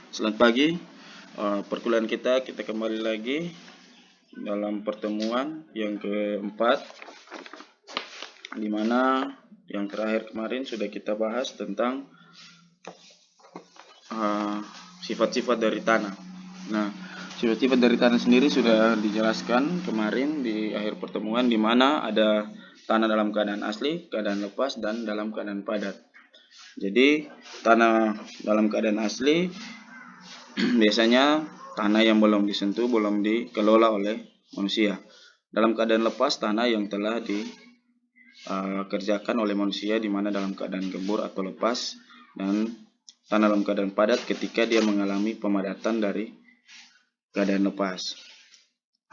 Selamat pagi. Perkuliahan kita kembali lagi dalam pertemuan yang keempat, di mana yang terakhir kemarin sudah kita bahas tentang sifat-sifat dari tanah. Nah, sifat-sifat dari tanah sendiri sudah dijelaskan kemarin di akhir pertemuan, di mana ada tanah dalam keadaan asli, keadaan lepas, dan dalam keadaan padat. Jadi tanah dalam keadaan asli biasanya tanah yang belum disentuh, belum dikelola oleh manusia. Dalam keadaan lepas, tanah yang telah dikerjakan oleh manusia, di mana dalam keadaan gembur atau lepas, dan tanah dalam keadaan padat ketika dia mengalami pemadatan dari keadaan lepas.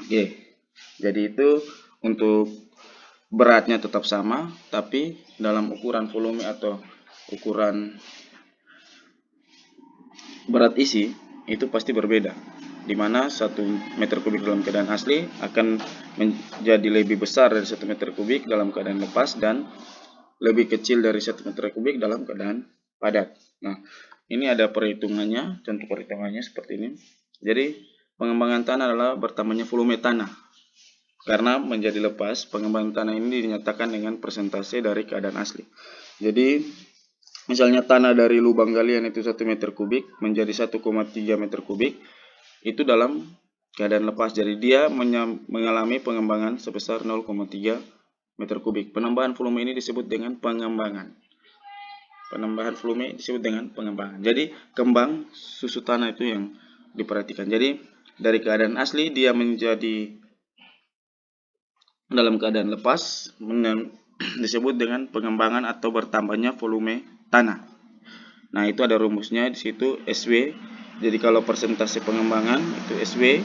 Oke, jadi itu untuk beratnya tetap sama, tapi dalam ukuran volume atau ukuran berat isi itu pasti berbeda, di mana 1 meter kubik dalam keadaan asli akan menjadi lebih besar dari 1 meter kubik dalam keadaan lepas dan lebih kecil dari 1 meter kubik dalam keadaan padat. Nah, ini ada perhitungannya, contoh perhitungannya seperti ini. Jadi, pengembangan tanah adalah bertambahnya volume tanah. Karena menjadi lepas, pengembangan tanah ini dinyatakan dengan persentase dari keadaan asli. Jadi, misalnya tanah dari lubang galian itu 1 meter kubik menjadi 1,3 meter kubik, itu dalam keadaan lepas. Jadi dia mengalami pengembangan sebesar 0,3 meter kubik. Penambahan volume ini disebut dengan pengembangan. Penambahan volume disebut dengan pengembangan. Jadi kembang susu tanah itu yang diperhatikan. Jadi dari keadaan asli dia menjadi dalam keadaan lepas disebut dengan pengembangan atau bertambahnya volume tanah. Nah, itu ada rumusnya di situ SW. Jadi kalau persentase pengembangan itu SW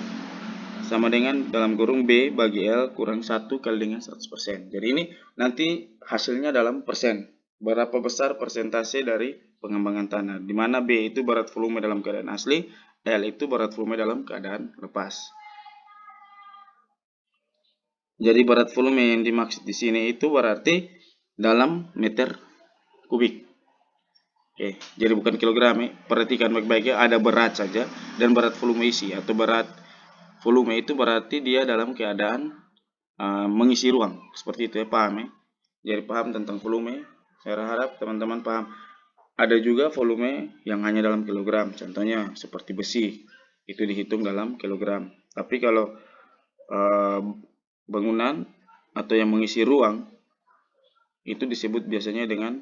sama dengan dalam kurung B bagi L kurang 1 kali dengan 100%. Jadi ini nanti hasilnya dalam persen. Berapa besar persentase dari pengembangan tanah. Di mana B itu berat volume dalam keadaan asli, L itu berat volume dalam keadaan lepas. Jadi berat volume yang dimaksud di sini itu berarti dalam meter kubik. Oke, jadi bukan kilogram ya. Perhatikan baik-baik ya, ada berat saja dan berat volume isi atau berat volume itu berarti dia dalam keadaan mengisi ruang. Seperti itu ya, paham ya. Jadi paham tentang volume. Saya harap teman-teman paham. Ada juga volume yang hanya dalam kilogram. Contohnya seperti besi, itu dihitung dalam kilogram. Tapi kalau bangunan atau yang mengisi ruang itu disebut biasanya dengan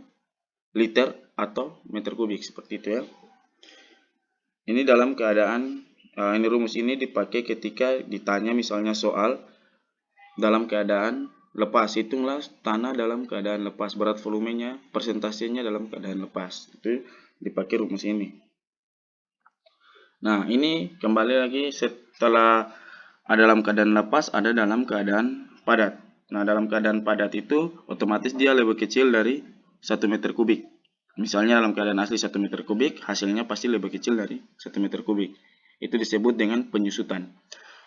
liter atau meter kubik, seperti itu ya. Ini dalam keadaan ini rumus ini dipakai ketika ditanya misalnya soal dalam keadaan lepas. Hitunglah tanah dalam keadaan lepas, berat volumenya, persentasenya dalam keadaan lepas. Itu dipakai rumus ini. Nah, ini kembali lagi setelah ada dalam keadaan lepas, ada dalam keadaan padat. Nah, dalam keadaan padat itu otomatis dia lebih kecil dari 1 meter kubik. Misalnya dalam keadaan asli 1 meter kubik, hasilnya pasti lebih kecil dari 1 meter kubik. Itu disebut dengan penyusutan.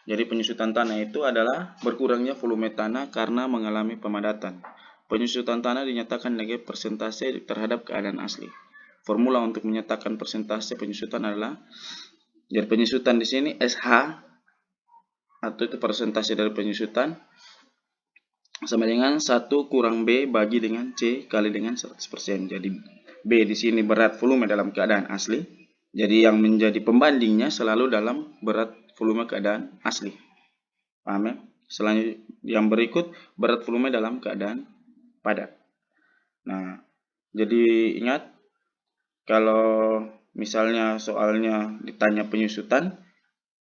Jadi penyusutan tanah itu adalah berkurangnya volume tanah karena mengalami pemadatan. Penyusutan tanah dinyatakan sebagai persentase terhadap keadaan asli. Formula untuk menyatakan persentase penyusutan adalah, jadi penyusutan di sini SH atau itu persentase dari penyusutan sama dengan 1 kurang B bagi dengan C kali dengan 100%. Jadi B di sini berat volume dalam keadaan asli. Jadi yang menjadi pembandingnya selalu dalam berat volume keadaan asli. Paham ya? Selanjutnya yang berikut berat volume dalam keadaan padat. Nah, jadi ingat kalau misalnya soalnya ditanya penyusutan,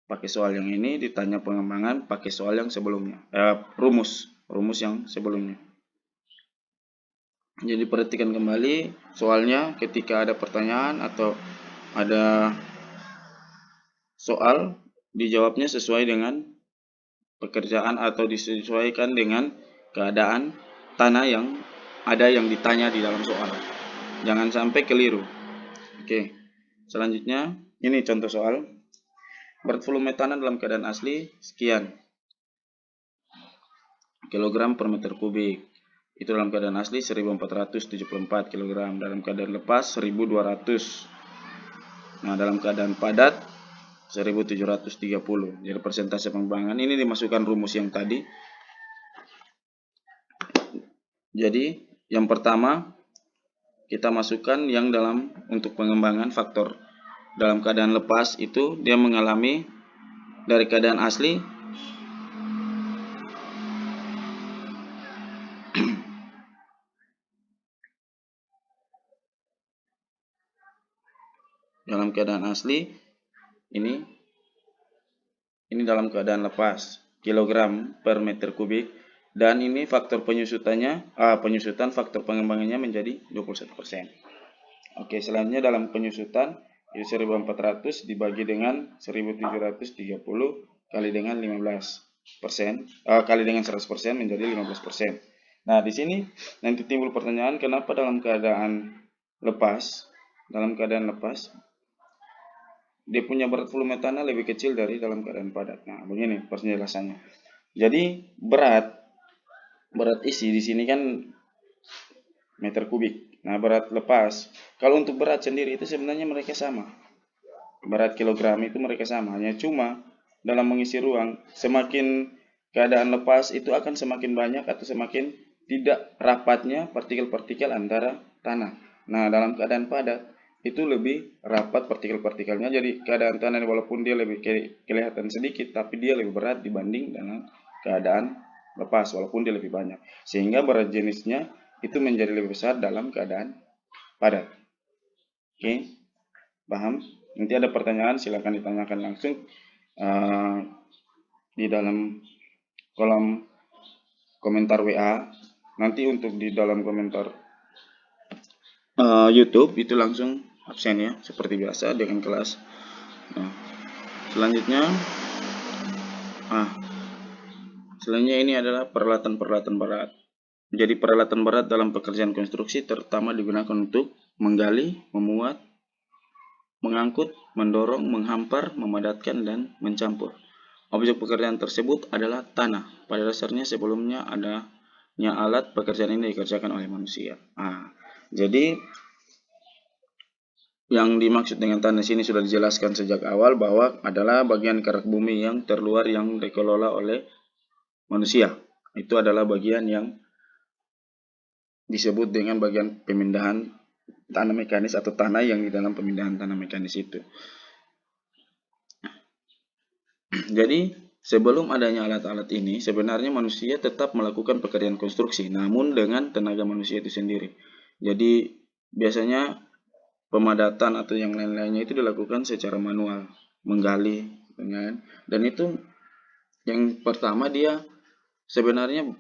pakai soal yang ini, ditanya pengembangan, pakai soal yang sebelumnya. Rumus yang sebelumnya. Jadi perhatikan kembali soalnya ketika ada pertanyaan atau ada soal, dijawabnya sesuai dengan pekerjaan atau disesuaikan dengan keadaan tanah yang ada yang ditanya di dalam soal. Jangan sampai keliru. Oke, selanjutnya ini contoh soal. Berat volume tanah dalam keadaan asli sekian kilogram per meter kubik. Itu dalam keadaan asli 1474 kg, dalam keadaan lepas 1200. Nah, dalam keadaan padat 1730. Jadi persentase pengembangan ini dimasukkan rumus yang tadi. Jadi yang pertama kita masukkan yang untuk pengembangan faktor dalam keadaan lepas itu dia mengalami dari keadaan asli dalam keadaan asli ini dalam keadaan lepas kilogram per meter kubik, dan ini faktor penyusutan faktor pengembangannya menjadi 21%. Oke, selanjutnya dalam penyusutan itu 1400 dibagi dengan 1730 kali dengan 15% kali dengan 100% menjadi 15%. Nah, di sini nanti timbul pertanyaan, kenapa dalam keadaan lepas dia punya berat volume tanah lebih kecil dari dalam keadaan padat. Nah, begini penjelasannya. Jadi berat isi di sini kan meter kubik. Nah, berat lepas, kalau untuk berat sendiri itu sebenarnya mereka sama. Berat kilogram itu mereka sama. Hanya cuma dalam mengisi ruang, semakin keadaan lepas itu akan semakin banyak atau semakin tidak rapatnya partikel-partikel antara tanah. Nah, dalam keadaan padat itu lebih rapat partikel-partikelnya, jadi keadaan tanah walaupun dia lebih kelihatan sedikit tapi dia lebih berat dibanding dengan keadaan lepas walaupun dia lebih banyak, sehingga berat jenisnya itu menjadi lebih besar dalam keadaan padat. Oke, paham? Nanti ada pertanyaan silakan ditanyakan langsung di dalam kolom komentar WA. Nanti untuk di dalam komentar YouTube itu langsung absen ya, seperti biasa dengan kelas. Nah, selanjutnya ini adalah peralatan berat. Jadi peralatan berat dalam pekerjaan konstruksi terutama digunakan untuk menggali, memuat, mengangkut, mendorong, menghampar, memadatkan, dan mencampur. Objek pekerjaan tersebut adalah tanah. Pada dasarnya sebelumnya adanya alat pekerjaan ini dikerjakan oleh manusia. Jadi yang dimaksud dengan tanah sini sudah dijelaskan sejak awal bahwa adalah bagian kerak bumi yang terluar yang dikelola oleh manusia. Itu adalah bagian yang disebut dengan bagian pemindahan tanah mekanis atau tanah yang di dalam pemindahan tanah mekanis itu. Jadi sebelum adanya alat-alat ini sebenarnya manusia tetap melakukan pekerjaan konstruksi, namun dengan tenaga manusia itu sendiri. Jadi biasanya pemadatan atau yang lain-lainnya itu dilakukan secara manual, menggali, dan itu yang pertama dia sebenarnya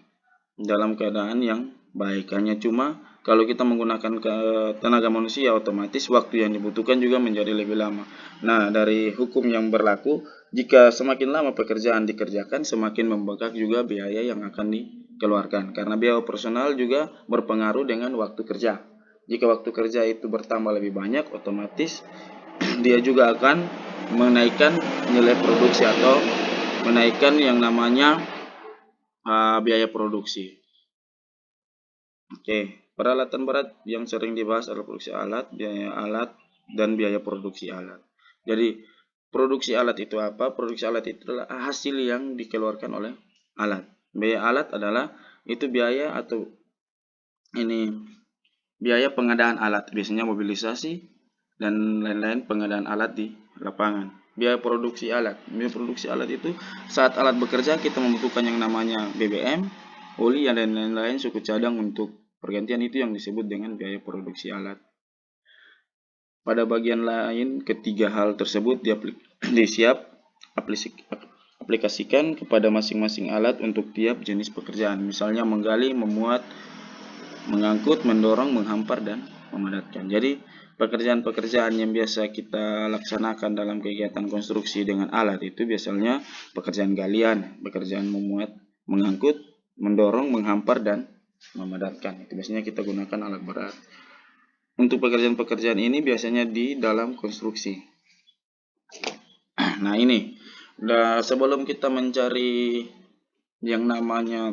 dalam keadaan yang baik, hanya cuma kalau kita menggunakan tenaga manusia otomatis waktu yang dibutuhkan juga menjadi lebih lama. Nah, dari hukum yang berlaku, jika semakin lama pekerjaan dikerjakan semakin membengkak juga biaya yang akan dikeluarkan, karena biaya operasional juga berpengaruh dengan waktu kerja. Jika waktu kerja itu bertambah lebih banyak, otomatis dia juga akan menaikkan nilai produksi atau menaikkan yang namanya biaya produksi. Oke, peralatan berat yang sering dibahas adalah produksi alat, biaya alat, dan biaya produksi alat. Jadi produksi alat itu apa? Produksi alat itu adalah hasil yang dikeluarkan oleh alat. Biaya alat adalah itu biaya atau biaya pengadaan alat, biasanya mobilisasi dan lain-lain pengadaan alat di lapangan. Biaya produksi alat itu saat alat bekerja kita membutuhkan yang namanya BBM, oli, dan lain-lain suku cadang untuk pergantian, itu yang disebut dengan biaya produksi alat. Pada bagian lain, ketiga hal tersebut aplikasikan kepada masing-masing alat untuk tiap jenis pekerjaan, misalnya menggali, memuat, mengangkut, mendorong, menghampar, dan memadatkan. Jadi pekerjaan-pekerjaan yang biasa kita laksanakan dalam kegiatan konstruksi dengan alat itu biasanya pekerjaan galian, pekerjaan memuat, mengangkut, mendorong, menghampar, dan memadatkan. Itu biasanya kita gunakan alat berat. Untuk pekerjaan-pekerjaan ini biasanya di dalam konstruksi. Nah, ini sebelum kita mencari yang namanya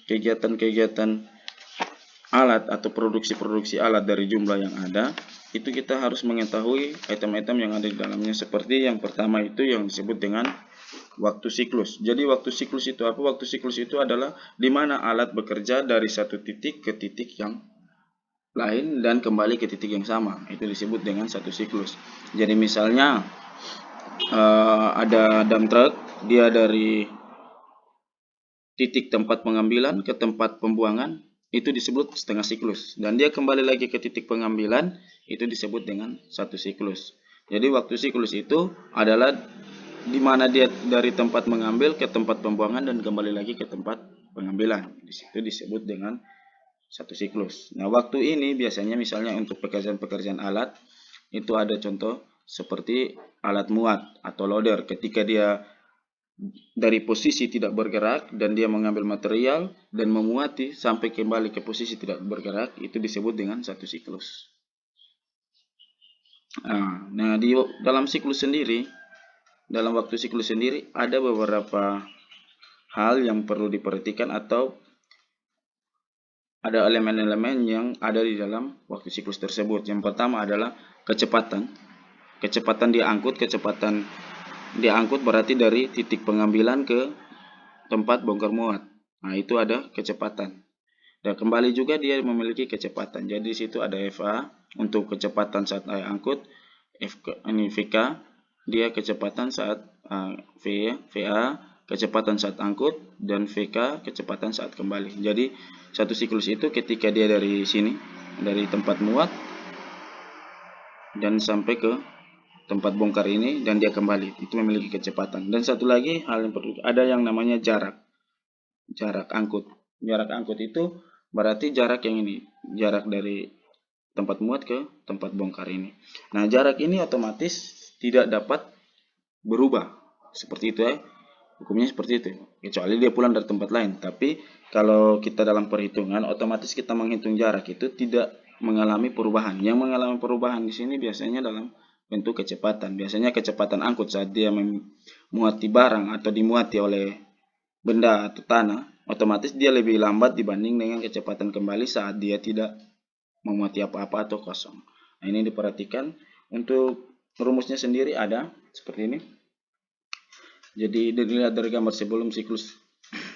kegiatan-kegiatan alat atau produksi alat dari jumlah yang ada, itu kita harus mengetahui item-item yang ada di dalamnya. Seperti yang pertama itu yang disebut dengan waktu siklus. Jadi waktu siklus itu apa? Waktu siklus itu adalah di mana alat bekerja dari satu titik ke titik yang lain dan kembali ke titik yang sama. Itu disebut dengan satu siklus. Jadi misalnya ada dump truck, dia dari titik tempat pengambilan ke tempat pembuangan, itu disebut setengah siklus. Dan dia kembali lagi ke titik pengambilan, itu disebut dengan satu siklus. Jadi waktu siklus itu adalah di mana dia dari tempat mengambil ke tempat pembuangan dan kembali lagi ke tempat pengambilan. Di situ disebut dengan satu siklus. Nah, waktu ini biasanya misalnya untuk pekerjaan-pekerjaan alat, itu ada contoh seperti alat muat atau loader. Ketika dia dari posisi tidak bergerak dan dia mengambil material dan memuati sampai kembali ke posisi tidak bergerak, itu disebut dengan satu siklus. Nah, di dalam siklus sendiri, dalam waktu siklus sendiri ada beberapa hal yang perlu diperhatikan atau ada elemen-elemen yang ada di dalam waktu siklus tersebut. Yang pertama adalah kecepatan. Kecepatan diangkut berarti dari titik pengambilan ke tempat bongkar muat. Nah, itu ada kecepatan. Dan kembali juga dia memiliki kecepatan. Jadi di situ ada FA untuk kecepatan saat angkut, VK dia kecepatan saat VA kecepatan saat angkut, dan VK kecepatan saat kembali. Jadi satu siklus itu ketika dia dari sini, dari tempat muat dan sampai ke tempat bongkar ini dan dia kembali, itu memiliki kecepatan. Dan satu lagi hal yang perlu, ada yang namanya jarak angkut. Jarak angkut itu berarti jarak yang ini, jarak dari tempat muat ke tempat bongkar ini. Nah, jarak ini otomatis tidak dapat berubah seperti itu ya. Hukumnya seperti itu, kecuali dia pulang dari tempat lain. Tapi kalau kita dalam perhitungan, otomatis kita menghitung jarak itu tidak mengalami perubahan. Yang mengalami perubahan di sini biasanya dalam bentuk kecepatan. Biasanya kecepatan angkut saat dia memuati barang atau dimuati oleh benda atau tanah, otomatis dia lebih lambat dibanding dengan kecepatan kembali saat dia tidak memuati apa-apa atau kosong. Nah, ini diperhatikan. Untuk rumusnya sendiri ada seperti ini. Jadi dilihat dari gambar sebelum, siklus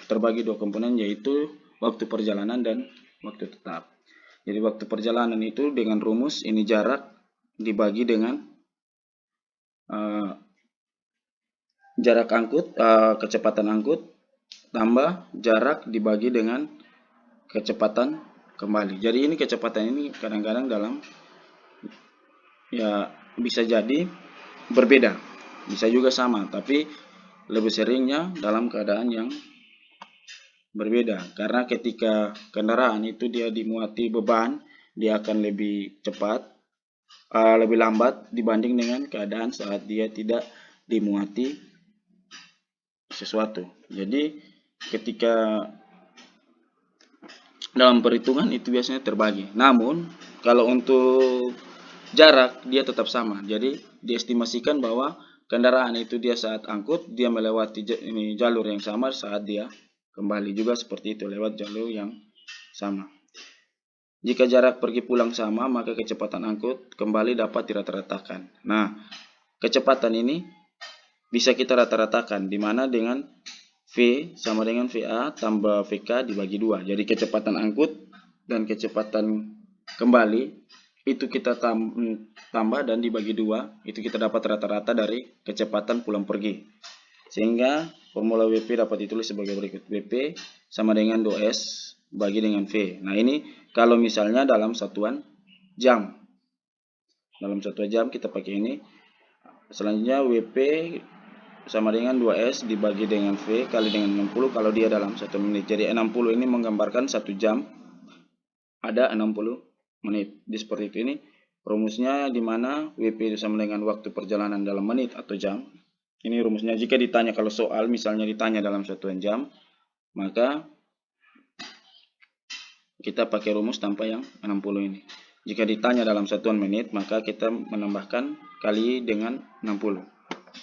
terbagi dua komponen, yaitu waktu perjalanan dan waktu tetap. Jadi waktu perjalanan itu dengan rumus ini jarak dibagi dengan jarak angkut, kecepatan angkut, tambah jarak dibagi dengan kecepatan kembali. Jadi ini kecepatan ini kadang-kadang dalam ya bisa jadi berbeda, bisa juga sama, tapi lebih seringnya dalam keadaan yang berbeda. Karena ketika kendaraan itu dia dimuati beban, dia akan lebih cepat, lebih lambat dibanding dengan keadaan saat dia tidak dimuati sesuatu. Jadi ketika dalam perhitungan itu biasanya terbagi. Namun kalau untuk jarak dia tetap sama. Jadi diestimasikan bahwa kendaraan itu dia saat angkut dia melewati jalur yang sama saat dia kembali juga seperti itu, lewat jalur yang sama. Jika jarak pergi pulang sama, maka kecepatan angkut kembali dapat dirata-ratakan. Nah, kecepatan ini bisa kita rata-ratakan, di mana dengan V sama dengan VA tambah VK dibagi 2. Jadi kecepatan angkut dan kecepatan kembali itu kita tambah dan dibagi 2. Itu kita dapat rata-rata dari kecepatan pulang pergi. Sehingga formula WP dapat ditulis sebagai berikut. WP sama dengan 2S bagi dengan V. Nah, ini kalau misalnya dalam satuan jam. Dalam satuan jam kita pakai ini. Selanjutnya WP sama dengan 2S dibagi dengan V kali dengan 60 kalau dia dalam 1 menit. Jadi 60 ini menggambarkan 1 jam ada 60 menit. Jadi seperti itu, ini rumusnya, di mana WP itu sama dengan waktu perjalanan dalam menit atau jam. Ini rumusnya. Jika ditanya, kalau soal misalnya ditanya dalam satuan jam, maka kita pakai rumus tanpa yang 60 ini. Jika ditanya dalam satuan menit, maka kita menambahkan kali dengan 60.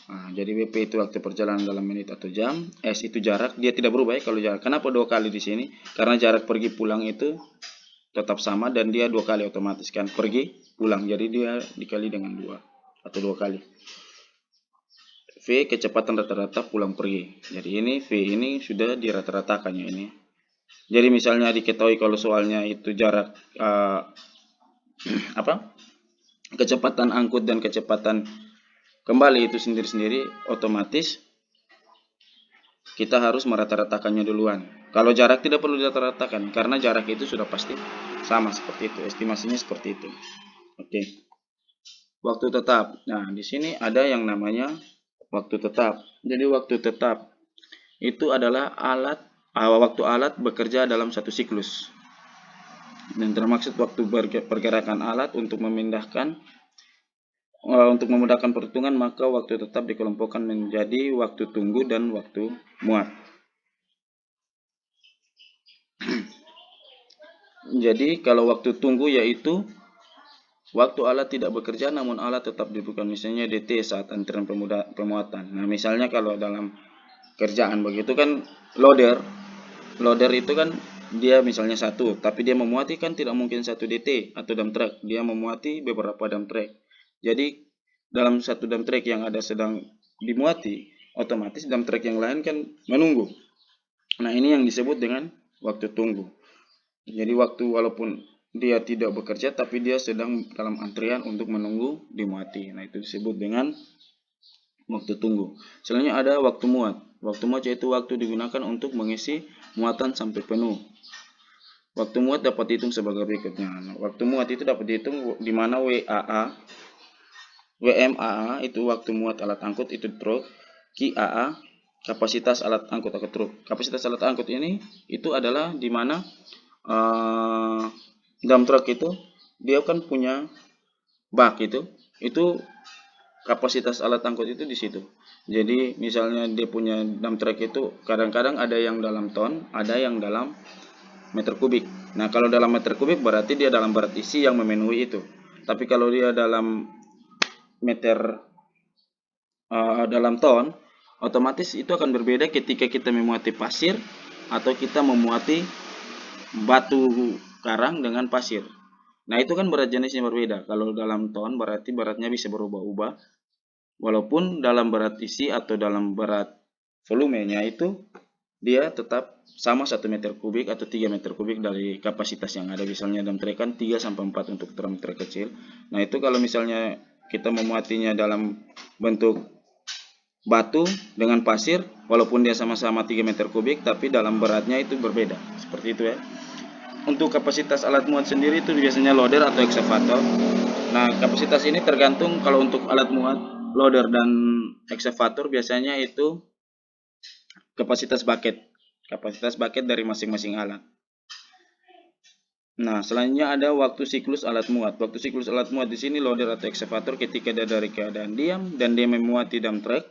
Nah, jadi WP itu waktu perjalanan dalam menit atau jam, S itu jarak, dia tidak berubah ya kalau jarak. Kenapa 2 kali di sini? Karena jarak pergi pulang itu tetap sama dan dia 2 kali otomatis kan, pergi pulang, jadi dia dikali dengan 2 atau 2 kali. V kecepatan rata-rata pulang pergi. Jadi ini V ini sudah dirata-ratakan ya ini. Jadi misalnya diketahui kalau soalnya itu jarak kecepatan angkut dan kecepatan kembali itu sendiri-sendiri, otomatis kita harus merata-ratakannya duluan. Kalau jarak tidak perlu dirata-ratakan karena jarak itu sudah pasti sama seperti itu, estimasinya seperti itu. Oke. Waktu tetap. Nah, di sini ada yang namanya waktu tetap. Jadi waktu tetap itu adalah waktu alat bekerja dalam satu siklus. Dan termaksud waktu pergerakan alat untuk memudahkan perhitungan, maka waktu tetap dikelompokkan menjadi waktu tunggu dan waktu muat. Jadi kalau waktu tunggu yaitu waktu alat tidak bekerja namun alat tetap diberikan, misalnya DT saat antrian pemuatan. Nah, misalnya kalau dalam kerjaan begitu kan loader itu kan dia misalnya satu, tapi dia memuati kan tidak mungkin satu DT atau dump truck, dia memuati beberapa dump truck. Jadi dalam satu dump truck yang ada sedang dimuati, otomatis dump truck yang lain kan menunggu. Nah, ini yang disebut dengan waktu tunggu. Jadi waktu walaupun dia tidak bekerja tapi dia sedang dalam antrian untuk menunggu dimuati. Nah, itu disebut dengan waktu tunggu. Selanjutnya ada waktu muat. Waktu muat yaitu waktu digunakan untuk mengisi muatan sampai penuh. Waktu muat dapat dihitung sebagai berikutnya. Nah, waktu muat itu dapat dihitung di mana WMAA itu waktu muat alat angkut itu truk, QAA kapasitas alat angkut atau truk. Kapasitas alat angkut ini itu adalah di mana dump truck itu dia kan punya bak itu kapasitas alat angkut itu di situ. Jadi misalnya dia punya dump truck itu kadang-kadang ada yang dalam ton, ada yang dalam meter kubik. Nah, kalau dalam meter kubik berarti dia dalam berat isi yang memenuhi itu. Tapi kalau dia dalam dalam ton, otomatis itu akan berbeda ketika kita memuati pasir atau kita memuati batu karang dengan pasir. Nah, itu kan berat jenisnya berbeda. Kalau dalam ton berarti beratnya bisa berubah-ubah. Walaupun dalam berat isi atau dalam berat volumenya itu dia tetap sama 1 meter kubik atau 3 meter kubik dari kapasitas yang ada. Misalnya dalam truk kan 3 sampai 4 untuk drum truk kecil. Nah, itu kalau misalnya kita memuatinya dalam bentuk batu dengan pasir, walaupun dia sama-sama 3 meter kubik tapi dalam beratnya itu berbeda. Seperti itu ya. Untuk kapasitas alat muat sendiri itu biasanya loader atau excavator. Nah, kapasitas ini tergantung. Kalau untuk alat muat loader dan excavator biasanya itu kapasitas bucket dari masing-masing alat. Nah, selanjutnya ada waktu siklus alat muat. Waktu siklus alat muat di sini loader atau excavator ketika dia dari keadaan diam dan dia memuati dump truck.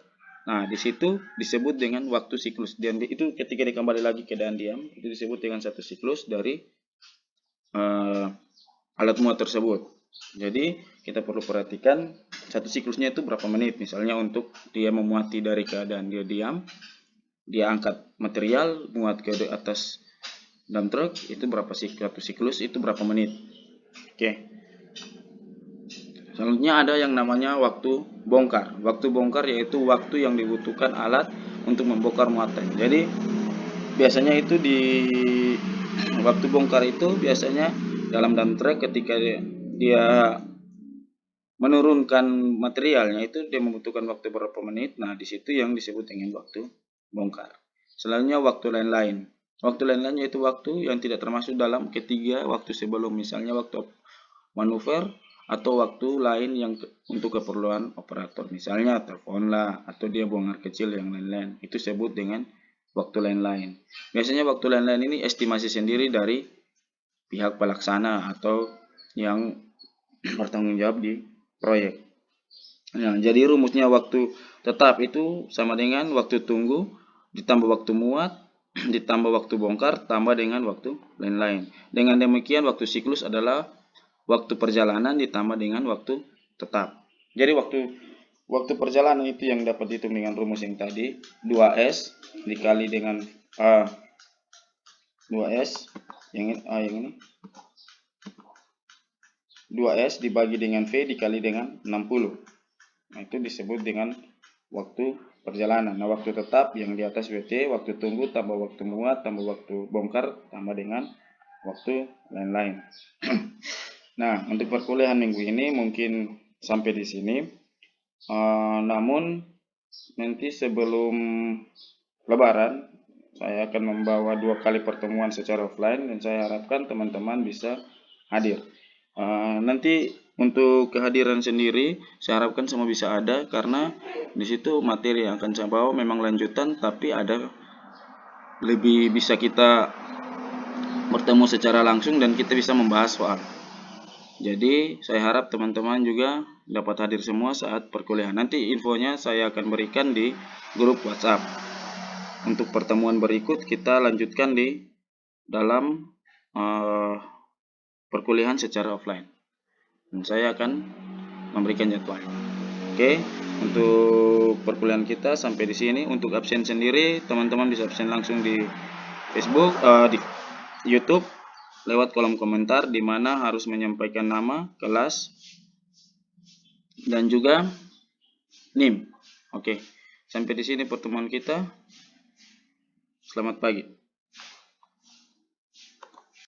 Nah, di situ disebut dengan waktu siklus. Dan itu ketika dia kembali lagi keadaan diam, itu disebut dengan satu siklus dari alat muat tersebut. Jadi kita perlu perhatikan satu siklusnya itu berapa menit. Misalnya untuk dia memuati dari keadaan dia diam, dia angkat material muat ke atas dump truck, itu berapa satu siklus itu berapa menit. Oke. Selanjutnya ada yang namanya waktu bongkar. Waktu bongkar yaitu waktu yang dibutuhkan alat untuk membongkar muatan. Jadi biasanya itu di waktu bongkar itu biasanya dalam dump truck ketika dia menurunkan materialnya itu dia membutuhkan waktu berapa menit. Nah, di situ yang disebut dengan waktu bongkar. Selanjutnya waktu lain-lain. Waktu lain-lain yaitu waktu yang tidak termasuk dalam ketiga waktu sebelum, misalnya waktu manuver atau waktu lain yang untuk keperluan operator, misalnya telepon lah atau dia buang air kecil yang lain-lain. Itu disebut dengan waktu lain-lain. Biasanya waktu lain-lain ini estimasi sendiri dari pihak pelaksana atau yang bertanggung jawab di proyek. Nah, jadi rumusnya waktu tetap itu sama dengan waktu tunggu ditambah waktu muat ditambah waktu bongkar tambah dengan waktu lain-lain. Dengan demikian waktu siklus adalah waktu perjalanan ditambah dengan waktu tetap. Jadi waktu perjalanan itu yang dapat dihitung dengan rumus yang tadi, 2S dikali dengan 2S yang ini 2S dibagi dengan V dikali dengan 60. Nah, itu disebut dengan waktu perjalanan. Nah, waktu tetap yang di atas WT, waktu tunggu tambah waktu muat tambah waktu bongkar tambah dengan waktu lain-lain. Nah, untuk perkuliahan minggu ini mungkin sampai di sini. Namun nanti sebelum Lebaran saya akan membawa 2 kali pertemuan secara offline dan saya harapkan teman-teman bisa hadir. Nanti untuk kehadiran sendiri saya harapkan semua bisa ada karena di situ materi yang akan saya bawa memang lanjutan, tapi ada lebih bisa kita bertemu secara langsung dan kita bisa membahas soal. Jadi saya harap teman-teman juga dapat hadir semua saat perkuliahan. Nanti infonya saya akan berikan di grup WhatsApp. Untuk pertemuan berikut kita lanjutkan di dalam perkuliahan secara offline. Dan saya akan memberikan jadwal. Oke, untuk perkuliahan kita sampai di sini. Untuk absen sendiri, teman-teman bisa absen langsung di Facebook, di YouTube lewat kolom komentar di mana harus menyampaikan nama, kelas, dan juga NIM. Oke, sampai di sini pertemuan kita. Selamat pagi.